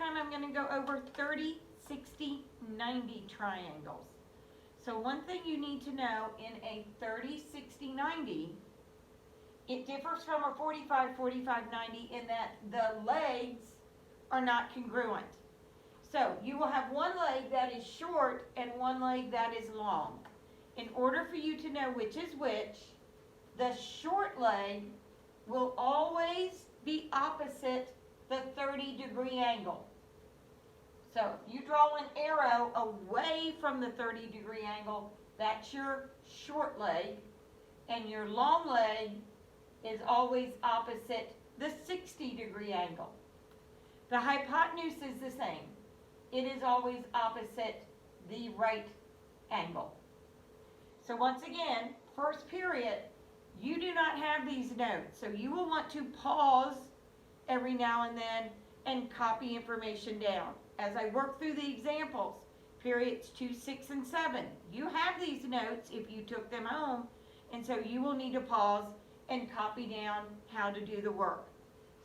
time I'm going to go over 30, 60, 90 triangles. So one thing you need to know in a 30, 60, 90, it differs from a 45, 45, 90 in that the legs are not congruent. So you will have one leg that is short and one leg that is long. In order for you to know which is which, the short leg will always be opposite the 30-degree angle. So if you draw an arrow away from the 30-degree angle, that's your short leg, and your long leg is always opposite the 60-degree angle. The hypotenuse is the same. It is always opposite the right angle. So once again, first period, you do not have these notes. So you will want to pause every now and then and copy information down. As I work through the examples, periods 2, 6, and 7, you have these notes if you took them home, and so you will need to pause and copy down how to do the work.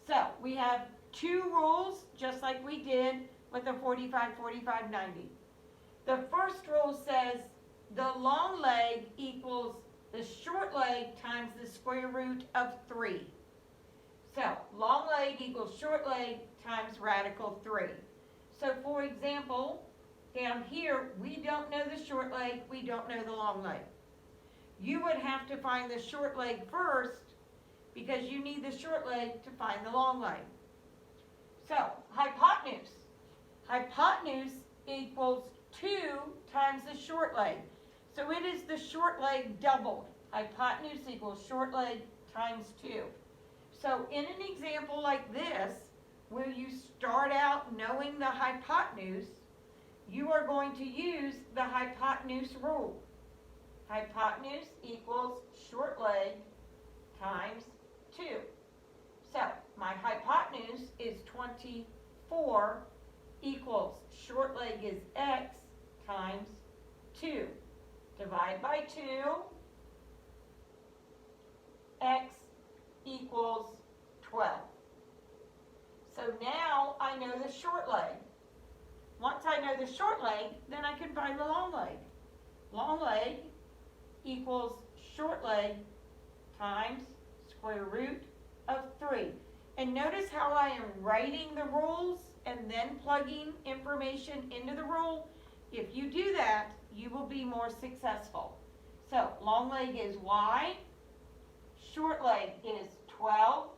So we have 2 rules, just like we did with the 45, 45, 90. The first rule says the long leg equals the short leg times the square root of 3. So long leg equals short leg times radical 3. So for example, down here, we don't know the short leg, we don't know the long leg. You would have to find the short leg first because you need the short leg to find the long leg. So hypotenuse. Hypotenuse equals 2 times the short leg. So it is the short leg doubled. Hypotenuse equals short leg times 2. So in an example like this, where you start out knowing the hypotenuse, you are going to use the hypotenuse rule. Hypotenuse equals short leg times 2. So my hypotenuse is 24 equals short leg is x times 2. Divide by 2, x equals 12. So now I know the short leg. Once I know the short leg, then I can find the long leg. Long leg equals short leg times square root of 3. And notice how I am writing the rules and then plugging information into the rule. If you do that, you will be more successful. So long leg is y, short leg is 12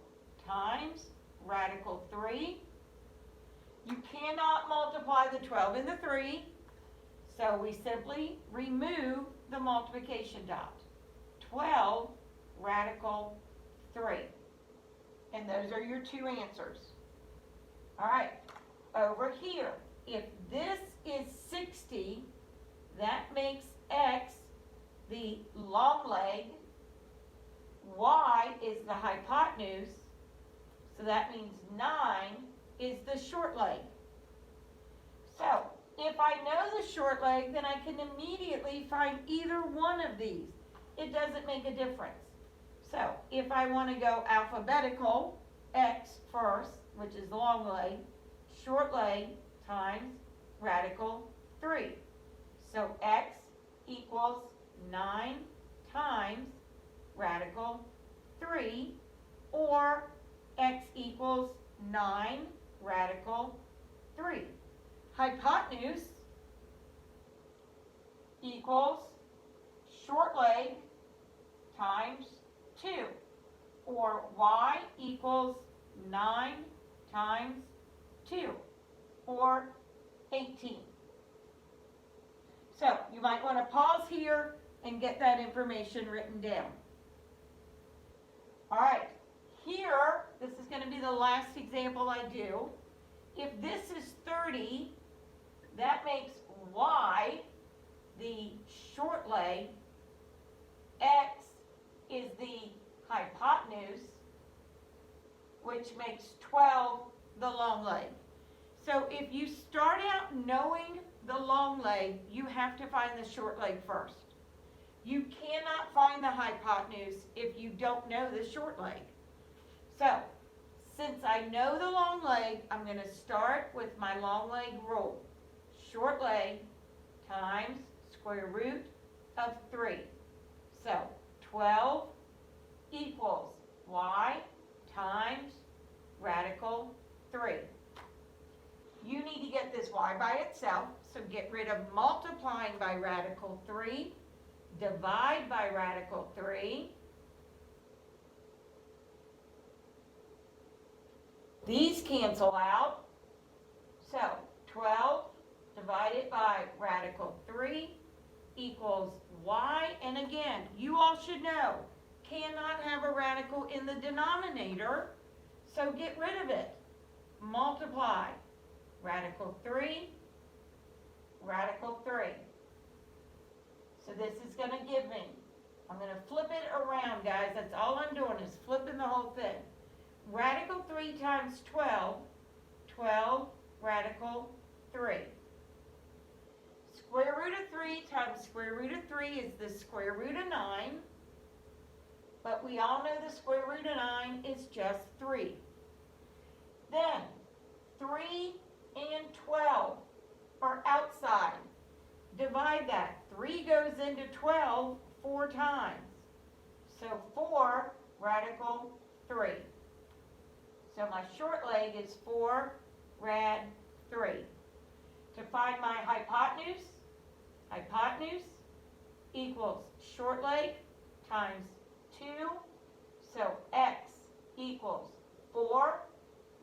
times radical 3. You cannot multiply the 12 and the 3, so we simply remove the multiplication dot. 12 radical 3. And those are your 2 answers. All right, over here, if this is 60, that makes x the long leg, y is the hypotenuse, so that means 9 is the short leg. So if I know the short leg, then I can immediately find either one of these. It doesn't make a difference. So if I want to go alphabetical, x first, which is the long leg, short leg times radical 3. So x equals 9 times radical 3, or x equals 9 radical 3. Hypotenuse equals short leg times 2, or y equals 9 times 2, or 18. So you might want to pause here and get that information written down. All right, here, this is going to be the last example I do. If this is 30, that makes y the short leg, x is the hypotenuse, which makes 12 the long leg. So if you start out knowing the long leg, you have to find the short leg first. You cannot find the hypotenuse if you don't know the short leg. So Since I know the long leg, I'm going to start with my long leg rule. Short leg times square root of 3. So 12 equals y times radical 3. You need to get this y by itself, so get rid of multiplying by radical 3, divide by radical 3. These cancel out, so 12 divided by radical 3 equals y, and again, you all should know, cannot have a radical in the denominator, so get rid of it. Multiply radical 3, radical 3. So this is going to give me, I'm going to flip it around, guys. That's all I'm doing is flipping the whole thing. Radical 3 times 12, 12 radical 3. Square root of 3 times square root of 3 is the square root of 9. But we all know the square root of 9 is just 3. Then 3 and 12 are outside. Divide that. 3 goes into 12 4 times. So 4 radical 3. So my short leg is 4 rad 3. To find my hypotenuse, hypotenuse equals short leg times 2. So x equals 4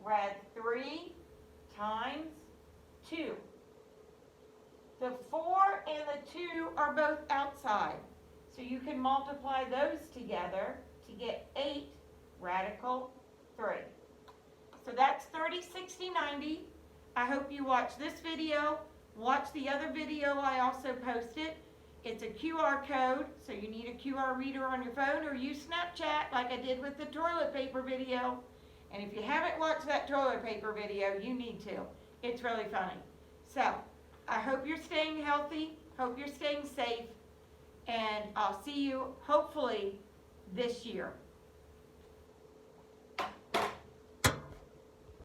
rad 3 times 2. The 4 and the 2 are both outside. So you can multiply those together to get 8 radical 3. So that's 30, 60, 90. I hope you watch this video. Watch the other video I also posted. It's a QR code, so you need a QR reader on your phone, or use Snapchat like I did with the toilet paper video. And if you haven't watched that toilet paper video, you need to. It's really funny. So, I hope you're staying healthy, hope you're staying safe, and I'll see you hopefully this year.